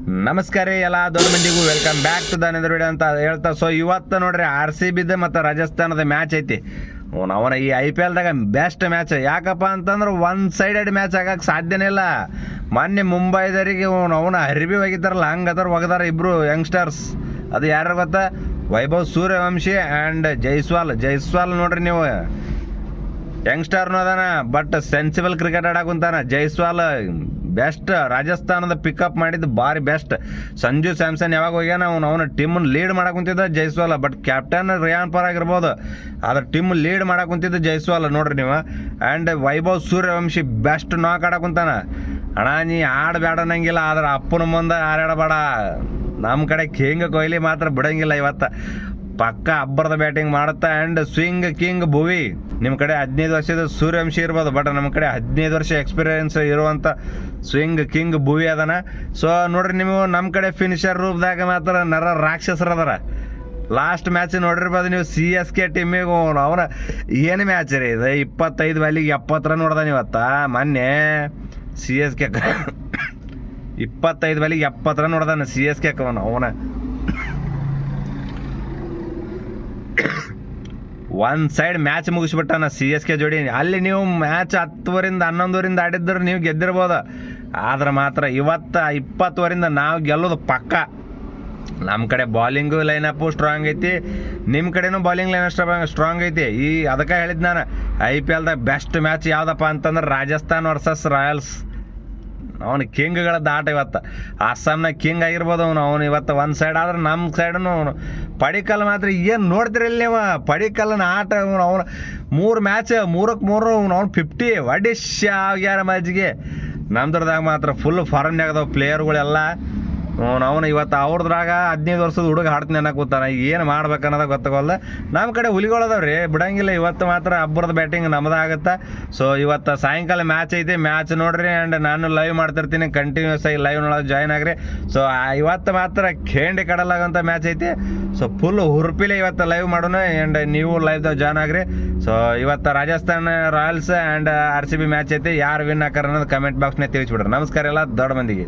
ನಮಸ್ಕಾರ ರೀ ಎಲ್ಲ ದೊಡ್ಡ ಮಂದಿಗೂ welcome back to the another video ಅಂತ ಹೇಳ್ತಾ. ಸೊ ಇವತ್ತು ನೋಡ್ರಿ RCB ಮತ್ತು ರಾಜಸ್ಥಾನದ ಮ್ಯಾಚ್ ಐತಿ. ಅವನ ಈ IPL ದಾಗ ಬೆಸ್ಟ್ ಮ್ಯಾಚ್. ಯಾಕಪ್ಪ ಅಂತಂದ್ರೆ ಒನ್ ಸೈಡೆಡ್ ಮ್ಯಾಚ್ ಆಗಕ್ಕೆ ಸಾಧ್ಯನೇ ಇಲ್ಲ. ಮೊನ್ನೆ ಮುಂಬೈದವರಿಗೆ ಅವನ ಅರಿಬಿ ಒಗಿತಾರಲ್ಲ ಹಂಗದಾರ ಒಗದಾರ ಇಬ್ಬರು ಯಂಗ್ಸ್ಟರ್ಸ್. ಅದು ಯಾರು ಗೊತ್ತಾ? ವೈಭವ್ ಸೂರ್ಯವಂಶಿ ಆ್ಯಂಡ್ ಜೈಸ್ವಾಲ್ ನೋಡ್ರಿ ನೀವು. ಯಂಗ್ಸ್ಟರ್ನು ಅದಾನ ಬಟ್ ಸೆನ್ಸಿಬಲ್ ಕ್ರಿಕೆಟ್ ಆಡಾಕುಂತಾನ. ಜೈಸ್ವಾಲ್ ಬೆಸ್ಟ್ ರಾಜಸ್ಥಾನದ ಪಿಕಪ್ ಮಾಡಿದ್ದು ಭಾರಿ ಬೆಸ್ಟ್. ಸಂಜು ಸ್ಯಾಮ್ಸನ್ ಯಾವಾಗ ಹೋಗ್ಯಾನ ಅವನ ಟೀಮನ್ನು ಲೀಡ್ ಮಾಡಾಕುಂತಿದ್ದ ಜೈಸ್ವಾಲ್. ಬಟ್ ಕ್ಯಾಪ್ಟನ್ ರಿಯಾನ್ ಪರಾಗ್ ಇರ್ಬೋದು, ಆದ್ರೆ ಟೀಮ್ ಲೀಡ್ ಮಾಡಾಕುಂತಿದ್ದು ಜೈಸ್ವಾಲ್ ನೋಡ್ರಿ ನೀವು. ಆ್ಯಂಡ್ ವೈಭವ್ ಸೂರ್ಯವಂಶಿ ಬೆಸ್ಟ್ ನಾಕ್ ಆಡಾಕುಂತಾನ. ಅಣ್ಣ ನೀ ಆಡಬೇಡ ಅನ್ನಂಗಿಲ್ಲ, ಆದ್ರೆ ಅಪ್ಪನ ಮುಂದೆ ಆಡಬೇಡ. ನಮ್ಮ ಕಡೆ ಕೊಹ್ಲಿ ಮಾತ್ರ ಬಿಡಂಗಿಲ್ಲ ಇವತ್ತು. ಪಕ್ಕ ಅಬ್ಬರದ ಬ್ಯಾಟಿಂಗ್ ಮಾಡುತ್ತಾ. ಆ್ಯಂಡ್ ಸ್ವಿಂಗ್ ಕಿಂಗ್ ಭುವಿ. ನಿಮ್ಮ ಕಡೆ 15 ವರ್ಷದ ಸೂರ್ಯವಂಶಿ ಇರ್ಬೋದು, ಬಟ್ ನಮ್ಮ ಕಡೆ 15 ವರ್ಷ ಎಕ್ಸ್ಪೀರಿಯನ್ಸ್ ಇರುವಂಥ ಸ್ವಿಂಗ್ ಕಿಂಗ್ ಭುವಿ ಅದನ. ಸೊ ನೋಡ್ರಿ ನೀವು, ನಮ್ಮ ಕಡೆ ಫಿನಿಷರ್ ರೂಪದಾಗ ಮಾತ್ರ ರಾಕ್ಷಸರು ಅದಾರ. ಲಾಸ್ಟ್ ಮ್ಯಾಚ್ ನೋಡಿರ್ಬೋದು ನೀವು, CSK ಟೀಮಿಗೆ ಅವನ ಏನು ಮ್ಯಾಚ್ ರೀ ಇದು. 25 ಬಾಲಿಗೆ 70 ರನ್ ಹೊಡೆದಾನ ಇವತ್ತ. ಮೊನ್ನೆ CSK 25 ಬಾಲಿಗೆ 70 ರನ್ ಹೊಡೆದಾನ CSK ಅವನ. ಒನ್ ಸೈಡ್ ಮ್ಯಾಚ್ ಮುಗಿಸ್ಬಿಟ್ಟಾನ CSK ಜೋಡಿ. ಅಲ್ಲಿ ನೀವು ಮ್ಯಾಚ್ 10 ಓವರಿಂದ 11 ಓವರಿಂದ ಆಡಿದ್ರೆ ನೀವು ಗೆದ್ದಿರ್ಬೋದು. ಆದ್ರೆ ಮಾತ್ರ ಇವತ್ತು 20 ಓವರಿಂದ ನಾವು ಗೆಲ್ಲೋದು ಪಕ್ಕ. ನಮ್ಮ ಕಡೆ ಬಾಲಿಂಗು ಲೈನಪ್ಪು ಸ್ಟ್ರಾಂಗ್ ಐತಿ, ನಿಮ್ಮ ಕಡೆನೂ ಬಾಲಿಂಗ್ ಲೈನ್ ಸ್ಟ್ರಾಂಗ್ ಐತಿ. ಅದಕ್ಕೆ ಹೇಳಿದ್ದು ನಾನು, IPL ದಾಗ ಬೆಸ್ಟ್ ಮ್ಯಾಚ್ ಯಾವುದಪ್ಪ ಅಂತಂದ್ರೆ ರಾಜಸ್ಥಾನ್ ವರ್ಸಸ್ ರಾಯಲ್ಸ್. ಅವನು ಕಿಂಗ್ಗಳದ್ದು ಆಟ ಇವತ್ತು. ಅಸ್ಸಾಂನ ಕಿಂಗ್ ಆಗಿರ್ಬೋದು ಅವನು ಇವತ್ತು ಒಂದು ಸೈಡ್. ಆದ್ರೆ ನಮ್ಮ ಸೈಡನು ಅವನು ಪಡಿಕಲ್ ಮಾತ್ರ ಏನು ನೋಡ್ತಿರಲ್ಲ ನೀವು. ಪಡಿಕಲ್ನ ಆಟ ಅವನು 3 ಮ್ಯಾಚ್ 3ಕ್ಕೆ 3 ಅವ್ನು 50 ಒಡಿಶ್ ಆಗ್ಯಾರ ಮ್ಯಾಚ್ಗೆ. ನಮ್ದ್ರದಾಗ ಮಾತ್ರ ಫುಲ್ ಫಾರನ್ಯಾಗದವು ಪ್ಲೇಯರ್ಗಳೆಲ್ಲ. ಅವನು ಇವತ್ತು ಅವ್ರದ್ರಾಗ 15 ವರ್ಷದ ಹುಡುಗ ಹಾಡ್ತೀನಿ ಅನ್ನಕೂತಾನ. ಏನು ಮಾಡ್ಬೇಕನ್ನೋದ ಗೊತ್ತಾಗಲ್ಲ. ನಮ್ಮ ಕಡೆ ಹುಲಿಗಳದಾವ್ರಿ, ಬಿಡಂಗಿಲ್ಲ. ಇವತ್ತು ಮಾತ್ರ ಅಬ್ಬರದ ಬ್ಯಾಟಿಂಗ್ ನಮ್ಮದಾಗತ್ತೆ. ಸೊ ಇವತ್ತು ಸಾಯಂಕಾಲ ಮ್ಯಾಚ್ ಐತಿ, ಮ್ಯಾಚ್ ನೋಡ್ರಿ. ಆ್ಯಂಡ್ ನಾನು ಲೈವ್ ಮಾಡ್ತಿರ್ತೀನಿ, ಕಂಟಿನ್ಯೂಸ್ ಆಗಿ ಲೈವ್ ನೋಡೋದು ಜಾಯ್ನ್ ಆಗ್ರಿ. ಸೊ ಇವತ್ತು ಮಾತ್ರ ಖೇಂಡಿ ಕಡಲಾಗಂಥ ಮ್ಯಾಚ್ ಐತಿ. ಸೊ ಫುಲ್ ಹುರುಪಿಲೆ ಇವತ್ತು ಲೈವ್ ಮಾಡೋಣ. ಆ್ಯಂಡ್ ನೀವು ಲೈವ್ದಾಗ ಜಾಯ್ನ್ ಆಗ್ರಿ. ಸೊ ಇವತ್ತು Rajasthan Royals and RCB match ಐತಿ. ಯಾರು ವಿನ್ ಆಕಾರ ಅನ್ನೋದು ಕಮೆಂಟ್ ಬಾಕ್ಸ್ನಾಗ ತಿಳಿಸ್ಬಿಡ್ರಿ. ನಮಸ್ಕಾರ ಎಲ್ಲ ದೊಡ್ಡ ಮಂದಿಗೆ.